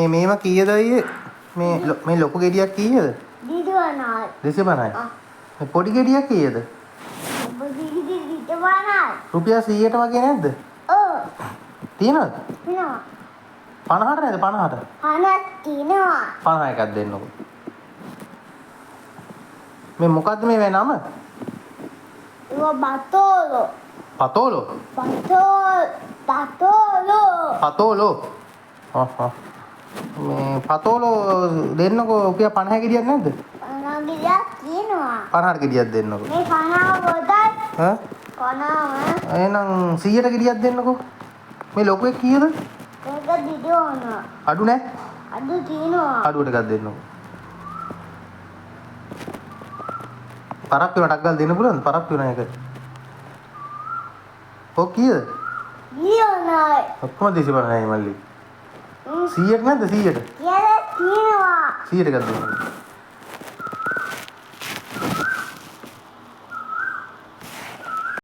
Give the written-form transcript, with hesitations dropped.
මේව කීයද අයියේ? මේ ලොකු ගෙඩියක් කීයද? 250. 250යි. මේ පොඩි ගෙඩියක් කීයද? පොඩි ගෙඩිය 250යි. රුපියල් 100ට වගේ නැද්ද? ඔව්. තියෙනවද? තියෙනවා. 50ට නේද 50ට? 50ක් තියෙනවා. 50 එකක් දෙන්නකො. මේ මොකද්ද මේ නම? ඒක බතෝලෝ. පතෝලෝ. පතෝලෝ. මේ පතෝලෝ දෙන්නකො රුපියල් 50 ගෙඩියක් නැද්ද? 50 ගෙඩියක් තියෙනවා. 50ට ගෙඩියක් දෙන්නකො. මේ 50 පොතයි. ඈ? 50. එහෙනම් 100ට ගෙඩියක් දෙන්නකො. මේ ලොකු එක කීයද? ඒක දිදෝනවා. අඩු නෑ? අඩු තියෙනවා. අඩුවට එකක් දෙන්නකො. පරක් වෙනටක් ගාලා දෙන්න පුළුවන්ද? පරක් වෙන එක. ඔක් කීයද? දියෝනයි. ඔක්කොම 250යි මල්ලි. 100ට නැද්ද 100ට? කියලා තියෙනවා. 100ට එකක් දෙන්නකො.